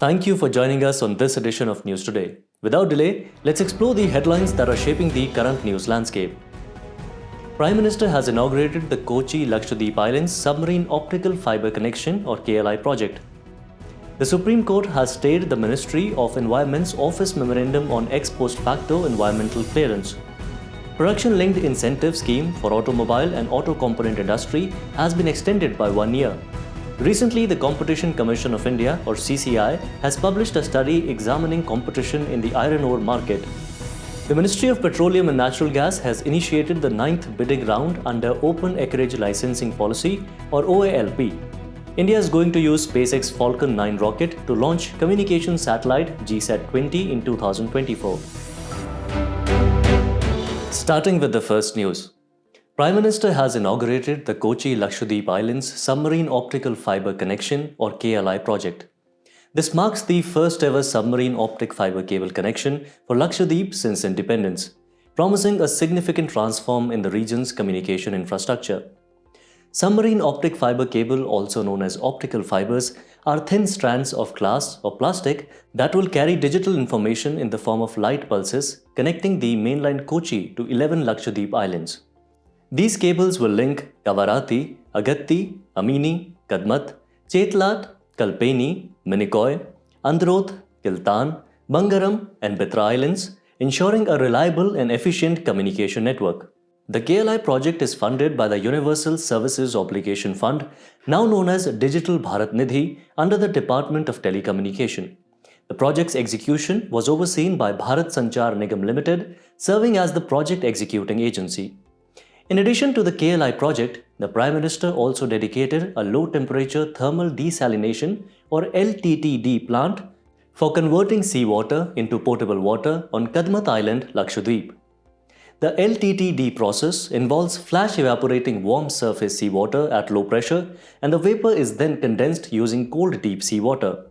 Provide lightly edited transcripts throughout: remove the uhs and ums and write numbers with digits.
Thank you for joining us on this edition of News Today. Without delay, let's explore the headlines that are shaping the current news landscape. Prime Minister has inaugurated the Kochi-Lakshadweep Islands Submarine Optical Fiber Connection or PLI project. The Supreme Court has stayed the Ministry of Environment's Office Memorandum on ex post facto environmental clearance. Production-linked incentive scheme for automobile and auto component industry has been extended by 1 year. Recently, the Competition Commission of India or CCI has published a study examining competition in the iron ore market. The Ministry of Petroleum and Natural Gas has initiated the 9th bidding round under Open Acreage Licensing Policy or OALP. India is going to use SpaceX Falcon 9 rocket to launch communication satellite GSAT-20 in 2024. Starting with the first news. Prime Minister has inaugurated the Kochi-Lakshadweep Islands Submarine Optical Fiber Connection or KLI project. This marks the first ever submarine optic fiber cable connection for Lakshadweep since independence, promising a significant transform in the region's communication infrastructure. Submarine optic fiber cable, also known as optical fibers, are thin strands of glass or plastic that will carry digital information in the form of light pulses connecting the mainland Kochi to 11 Lakshadweep islands. These cables will link Kavarati, Agatti, Amini, Kadmat, Chetlat, Kalpeni, Minikoy, Androth, Kiltan, Bangaram and Bitra Islands, ensuring a reliable and efficient communication network. The KLI project is funded by the Universal Services Obligation Fund, now known as Digital Bharat Nidhi, under the Department of Telecommunication. The project's execution was overseen by Bharat Sanchar Nigam Limited, serving as the project executing agency. In addition to the KLI project, the Prime Minister also dedicated a low-temperature thermal desalination or LTTD plant for converting seawater into potable water on Kadmat Island, Lakshadweep. The LTTD process involves flash evaporating warm surface seawater at low pressure, and the vapor is then condensed using cold deep seawater.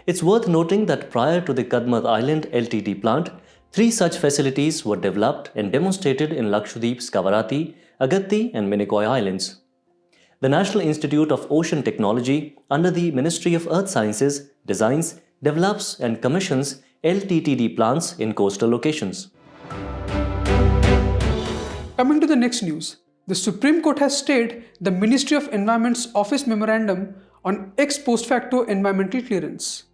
It's worth noting that prior to the Kadmat Island LTT plant, 3 such facilities were developed and demonstrated in Lakshadweep's Kavarati, Agatti and Minikoy Islands. The National Institute of Ocean Technology, under the Ministry of Earth Sciences, designs, develops and commissions LTTD plants in coastal locations. Coming to the next news, the Supreme Court has stayed the Ministry of Environment's Office Memorandum on ex post facto environmental clearance.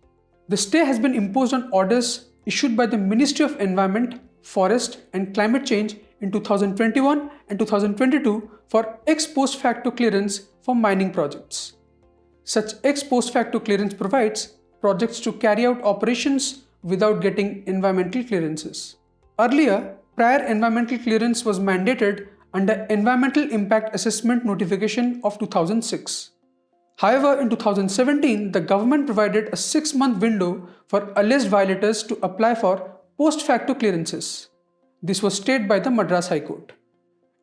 The stay has been imposed on orders issued by the Ministry of Environment, Forest and Climate Change in 2021 and 2022 for ex post facto clearance for mining projects. Such ex post facto clearance provides projects to carry out operations without getting environmental clearances. Earlier, prior environmental clearance was mandated under Environmental Impact Assessment Notification of 2006. However, in 2017, the government provided a 6-month window for alleged violators to apply for post facto clearances. This was stayed by the Madras High Court.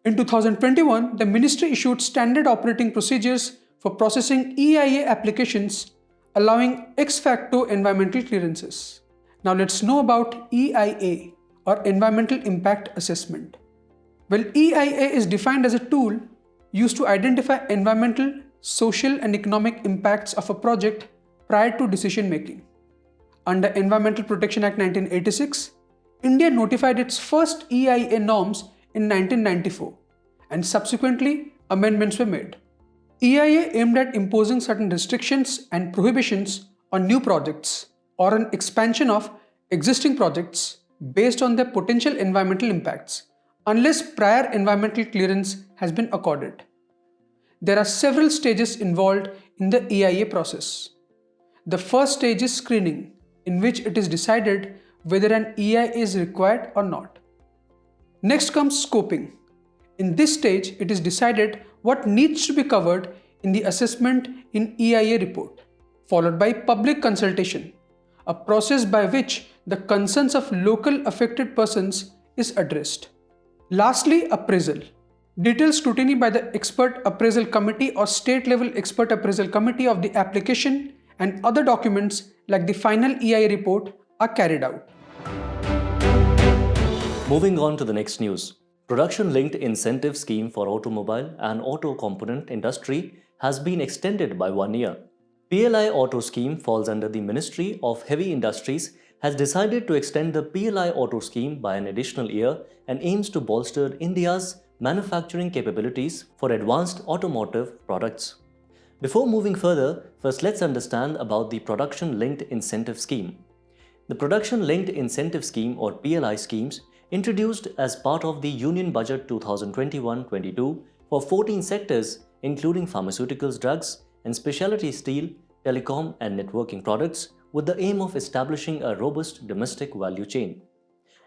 In 2021, the ministry issued standard operating procedures for processing EIA applications allowing ex facto environmental clearances. Now let's know about EIA or Environmental Impact Assessment. Well, EIA is defined as a tool used to identify environmental, social and economic impacts of a project prior to decision making. Under Environmental Protection Act 1986, India notified its first EIA norms in 1994 and subsequently amendments were made. EIA aimed at imposing certain restrictions and prohibitions on new projects or an expansion of existing projects based on their potential environmental impacts unless prior environmental clearance has been accorded. There are several stages involved in the EIA process. The first stage is screening, in which it is decided whether an EIA is required or not. Next comes scoping. In this stage, it is decided what needs to be covered in the assessment in EIA report, followed by public consultation, a process by which the concerns of local affected persons is addressed. Lastly, appraisal. Detailed scrutiny by the Expert Appraisal Committee or State Level Expert Appraisal Committee of the application and other documents like the final EIA report are carried out. Moving on to the next news. Production-linked incentive scheme for automobile and auto component industry has been extended by 1 year. PLI-Auto scheme falls under the Ministry of Heavy Industries has decided to extend the PLI-Auto scheme by an additional year and aims to bolster India's manufacturing capabilities for advanced automotive products. Before moving further, first let's understand about the Production Linked Incentive Scheme. The Production Linked Incentive Scheme or PLI schemes introduced as part of the Union Budget 2021-22 for 14 sectors including pharmaceuticals, drugs and specialty steel, telecom and networking products with the aim of establishing a robust domestic value chain.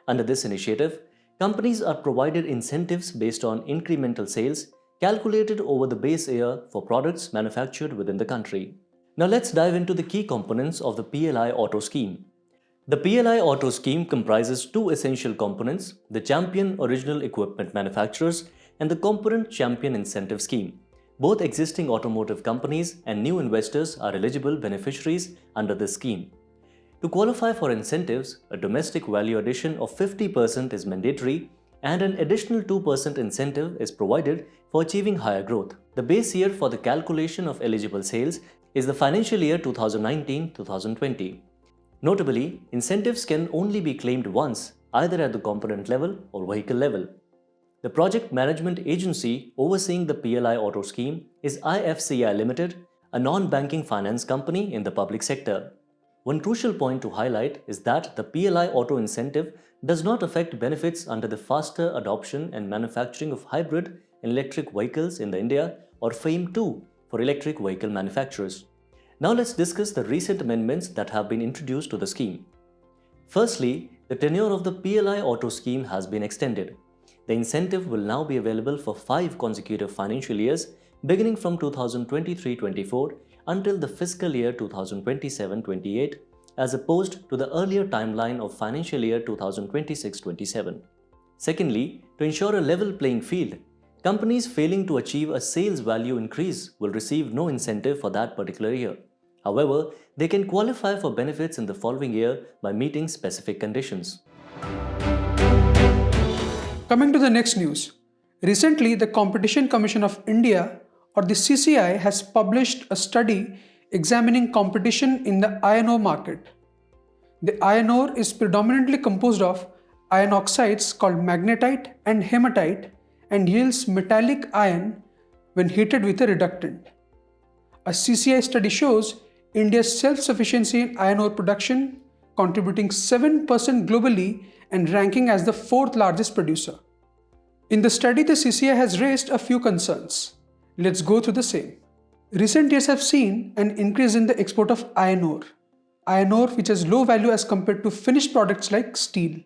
Under this initiative, companies are provided incentives based on incremental sales calculated over the base year for products manufactured within the country. Now let's dive into the key components of the PLI-Auto scheme. The PLI-Auto scheme comprises two essential components, the Champion Original Equipment Manufacturers and the Component Champion Incentive Scheme. Both existing automotive companies and new investors are eligible beneficiaries under this scheme. To qualify for incentives, a domestic value addition of 50% is mandatory and an additional 2% incentive is provided for achieving higher growth. The base year for the calculation of eligible sales is the financial year 2019-2020. Notably, incentives can only be claimed once, either at the component level or vehicle level. The project management agency overseeing the PLI-Auto scheme is IFCI Limited, a non-banking finance company in the public sector. One crucial point to highlight is that the PLI-Auto incentive does not affect benefits under the faster adoption and manufacturing of hybrid and electric vehicles in India or FAME 2 for electric vehicle manufacturers. Now let's discuss the recent amendments that have been introduced to the scheme. Firstly, the tenure of the PLI-Auto scheme has been extended. The incentive will now be available for 5 consecutive financial years beginning from 2023-24 until the fiscal year 2027-28 as opposed to the earlier timeline of financial year 2026-27. Secondly, to ensure a level playing field, companies failing to achieve a sales value increase will receive no incentive for that particular year. However, they can qualify for benefits in the following year by meeting specific conditions. Coming to the next news. Recently, the Competition Commission of India or the CCI has published a study examining competition in the iron ore market. The iron ore is predominantly composed of iron oxides called magnetite and hematite and yields metallic iron when heated with a reductant. A CCI study shows India's self-sufficiency in iron ore production, contributing 7% globally and ranking as the 4th largest producer. In the study, the CCI has raised a few concerns. Let's go through the same. Recent years have seen an increase in the export of iron ore. Iron ore which has low value as compared to finished products like steel.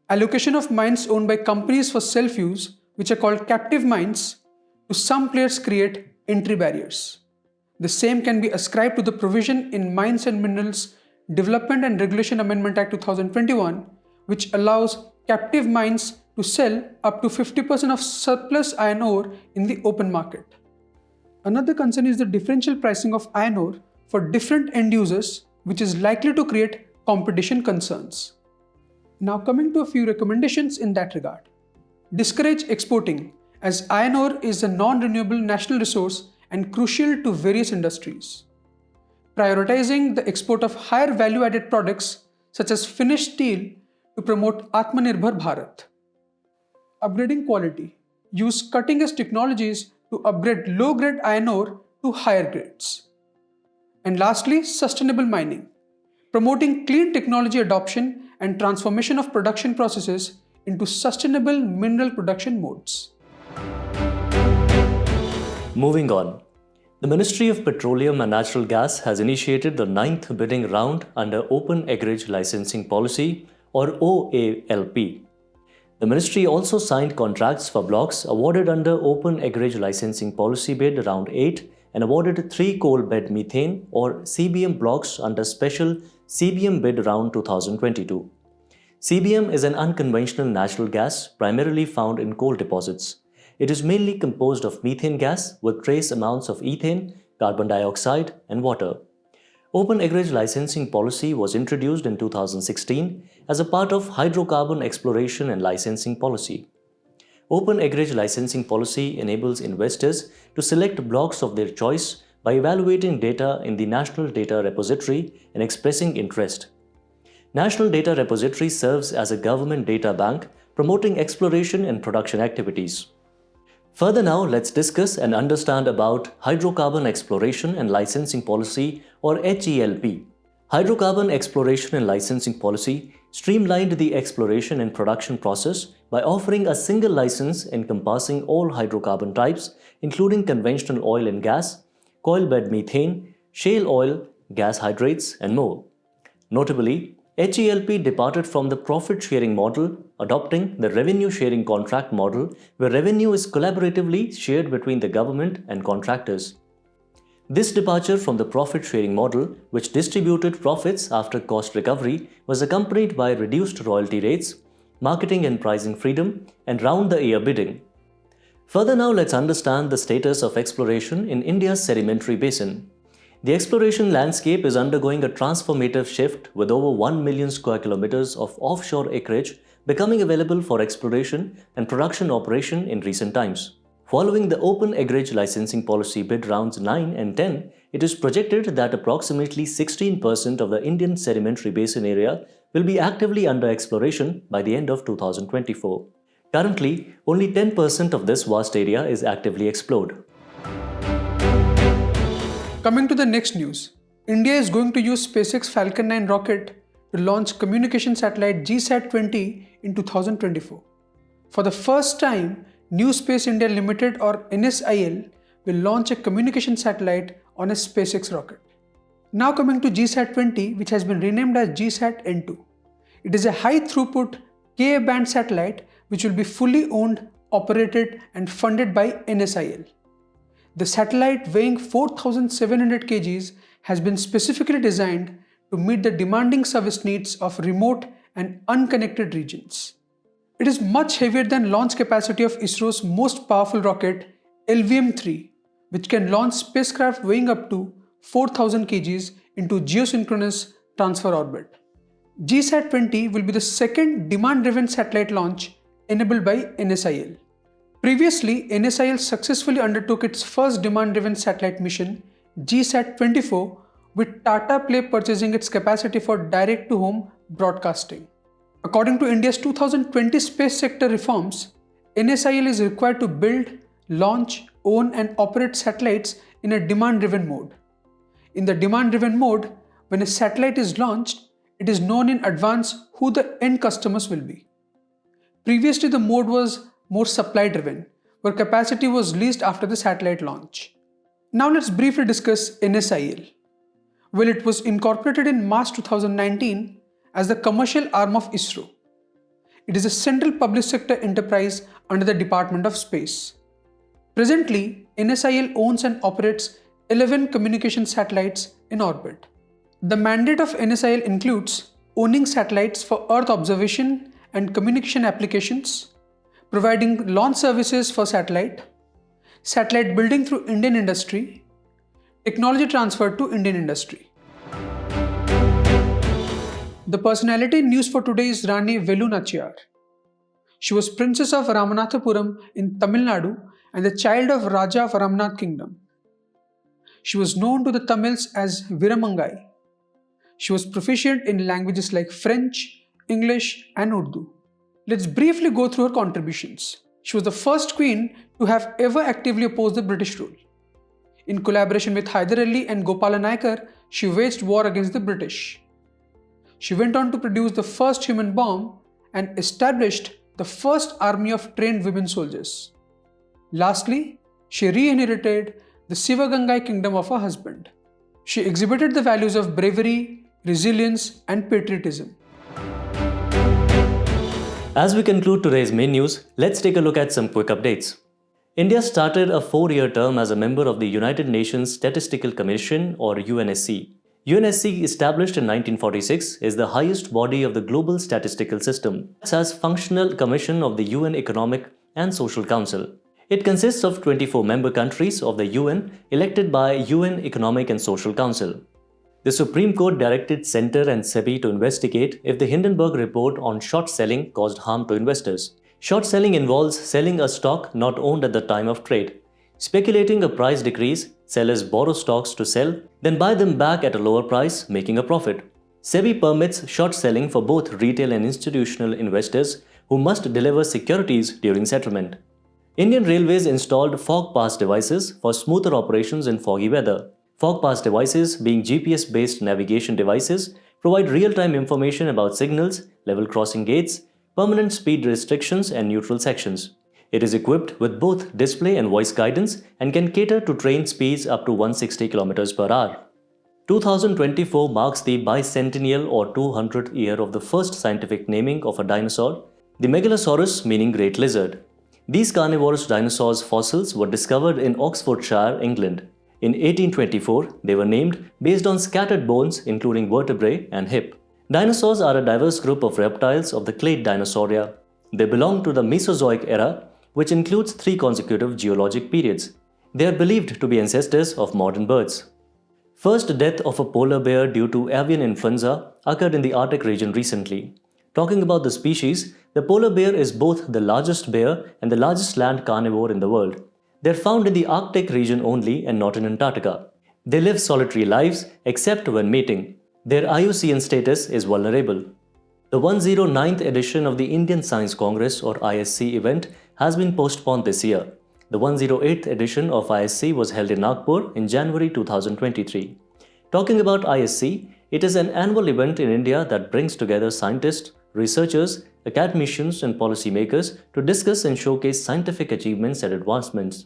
Allocation of mines owned by companies for self-use, which are called captive mines, to some players create entry barriers. The same can be ascribed to the provision in Mines and Minerals Development and Regulation Amendment Act 2021, which allows captive mines to sell up to 50% of surplus iron ore in the open market. Another concern is the differential pricing of iron ore for different end users, which is likely to create competition concerns. Now coming to a few recommendations in that regard. Discourage exporting, as iron ore is a non-renewable national resource and crucial to various industries. Prioritizing the export of higher value-added products such as finished steel to promote Atmanirbhar Bharat. Upgrading quality. Use cutting-edge technologies to upgrade low-grade iron ore to higher grades. And lastly, sustainable mining. Promoting clean technology adoption and transformation of production processes into sustainable mineral production modes. Moving on. The Ministry of Petroleum and Natural Gas has initiated the 9th bidding round under Open Acreage Licensing Policy or OALP. The Ministry also signed contracts for blocks awarded under Open Acreage Licensing Policy Bid Round 8 and awarded 3 coal bed methane or CBM blocks under Special CBM Bid Round 2022. CBM is an unconventional natural gas primarily found in coal deposits. It is mainly composed of methane gas with trace amounts of ethane, carbon dioxide, and water. Open Acreage Licensing Policy was introduced in 2016 as a part of Hydrocarbon Exploration and Licensing Policy. Open Acreage Licensing Policy enables investors to select blocks of their choice by evaluating data in the National Data Repository and expressing interest. National Data Repository serves as a government data bank promoting exploration and production activities. Further now, let's discuss and understand about Hydrocarbon Exploration and Licensing Policy or HELP. Hydrocarbon Exploration and Licensing Policy streamlined the exploration and production process by offering a single license encompassing all hydrocarbon types, including conventional oil and gas, coal bed methane, shale oil, gas hydrates, and more. Notably, HELP departed from the profit-sharing model, adopting the revenue-sharing contract model where revenue is collaboratively shared between the government and contractors. This departure from the profit-sharing model, which distributed profits after cost recovery, was accompanied by reduced royalty rates, marketing and pricing freedom, and round-the-ear bidding. Further now, let's understand the status of exploration in India's sedimentary basin. The exploration landscape is undergoing a transformative shift with over 1 million square kilometers of offshore acreage becoming available for exploration and production operation in recent times. Following the Open Acreage Licensing Policy bid rounds 9 and 10, it is projected that approximately 16% of the Indian sedimentary basin area will be actively under exploration by the end of 2024. Currently, only 10% of this vast area is actively explored. Coming to the next news, India is going to use SpaceX Falcon 9 rocket to launch communication satellite GSAT-20 in 2024. For the first time, New Space India Limited or NSIL will launch a communication satellite on a SpaceX rocket. Now coming to GSAT-20, which has been renamed as GSAT-N2. It is a high-throughput Ka-band satellite which will be fully owned, operated and funded by NSIL. The satellite weighing 4,700 kg has been specifically designed to meet the demanding service needs of remote and unconnected regions. It is much heavier than launch capacity of ISRO's most powerful rocket LVM-3, which can launch spacecraft weighing up to 4,000 kg into geosynchronous transfer orbit. GSAT-20 will be the second demand-driven satellite launch enabled by NSIL. Previously, NSIL successfully undertook its first demand-driven satellite mission, GSAT-24, with Tata Play purchasing its capacity for direct-to-home broadcasting. According to India's 2020 space sector reforms, NSIL is required to build, launch, own and operate satellites in a demand-driven mode. In the demand-driven mode, when a satellite is launched, it is known in advance who the end customers will be. Previously, the mode was more supply-driven, where capacity was leased after the satellite launch. Now let's briefly discuss NSIL. Well, it was incorporated in March 2019 as the commercial arm of ISRO. It is a central public sector enterprise under the Department of Space. Presently, NSIL owns and operates 11 communication satellites in orbit. The mandate of NSIL includes owning satellites for Earth observation and communication applications, providing launch services for satellite building through Indian industry, technology transfer to Indian industry. The personality news for today is Rani Velu Nachiyar. She was Princess of Ramanathapuram in Tamil Nadu and the child of Raja of Ramnath Kingdom. She was known to the Tamils as Viramangai. She was proficient in languages like French, English and Urdu. Let's briefly go through her contributions. She was the first queen to have ever actively opposed the British rule. In collaboration with Hyder Ali and Gopala Naikar, she waged war against the British. She went on to produce the first human bomb and established the first army of trained women soldiers. Lastly, she re-inherited the Sivagangai kingdom of her husband. She exhibited the values of bravery, resilience and patriotism. As we conclude today's main news, let's take a look at some quick updates. India started a 4-year term as a member of the United Nations Statistical Commission or UNSC. UNSC, established in 1946, is the highest body of the global statistical system. It has functional commission of the UN Economic and Social Council. It consists of 24 member countries of the UN elected by UN Economic and Social Council. The Supreme Court directed Centre and SEBI to investigate if the Hindenburg report on short selling caused harm to investors. Short selling involves selling a stock not owned at the time of trade. Speculating a price decrease, sellers borrow stocks to sell, then buy them back at a lower price, making a profit. SEBI permits short selling for both retail and institutional investors who must deliver securities during settlement. Indian Railways installed fog pass devices for smoother operations in foggy weather. Fog pass devices, being GPS-based navigation devices, provide real-time information about signals, level crossing gates, permanent speed restrictions, and neutral sections. It is equipped with both display and voice guidance and can cater to train speeds up to 160 km per hour. 2024 marks the bicentennial or 200th year of the first scientific naming of a dinosaur, the Megalosaurus, meaning great lizard. These carnivorous dinosaurs' fossils were discovered in Oxfordshire, England. In 1824, they were named based on scattered bones including vertebrae and hip. Dinosaurs are a diverse group of reptiles of the clade Dinosauria. They belong to the Mesozoic era, which includes 3 consecutive geologic periods. They are believed to be ancestors of modern birds. First death of a polar bear due to avian influenza occurred in the Arctic region recently. Talking about the species, the polar bear is both the largest bear and the largest land carnivore in the world. They are found in the Arctic region only and not in Antarctica. They live solitary lives except when mating. Their IUCN status is vulnerable. The 109th edition of the Indian Science Congress or ISC event has been postponed this year. The 108th edition of ISC was held in Nagpur in January 2023. Talking about ISC, it is an annual event in India that brings together scientists, researchers, academicians and policymakers to discuss and showcase scientific achievements and advancements.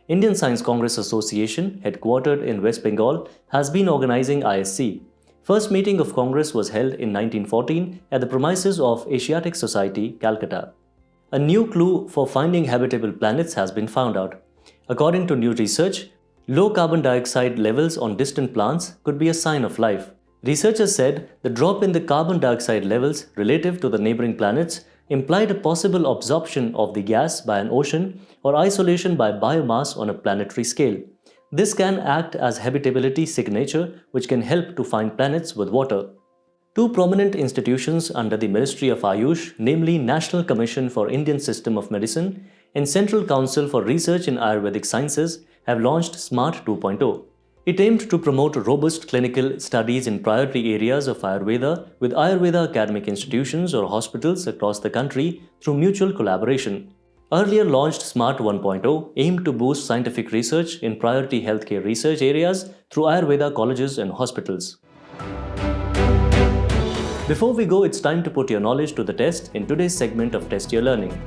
Indian Science Congress Association, headquartered in West Bengal, has been organizing ISC. First meeting of Congress was held in 1914 at the premises of Asiatic Society, Calcutta. A new clue for finding habitable planets has been found out. According to new research, low carbon dioxide levels on distant planets could be a sign of life. Researchers said the drop in the carbon dioxide levels relative to the neighboring planets implied a possible absorption of the gas by an ocean or isolation by biomass on a planetary scale. This can act as habitability signature, which can help to find planets with water. 2 prominent institutions under the Ministry of Ayush, namely National Commission for Indian System of Medicine and Central Council for Research in Ayurvedic Sciences, have launched SMART 2.0. It aimed to promote robust clinical studies in priority areas of Ayurveda with Ayurveda academic institutions or hospitals across the country through mutual collaboration. Earlier launched SMART 1.0 aimed to boost scientific research in priority healthcare research areas through Ayurveda colleges and hospitals. Before we go, it's time to put your knowledge to the test in today's segment of Test Your Learning.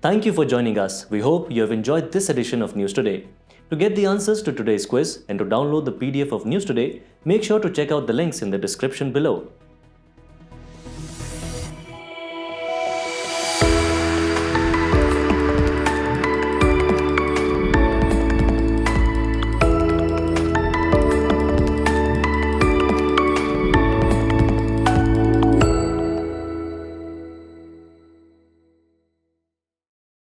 Thank you for joining us. We hope you have enjoyed this edition of News Today. To get the answers to today's quiz and to download the PDF of News Today, make sure to check out the links in the description below.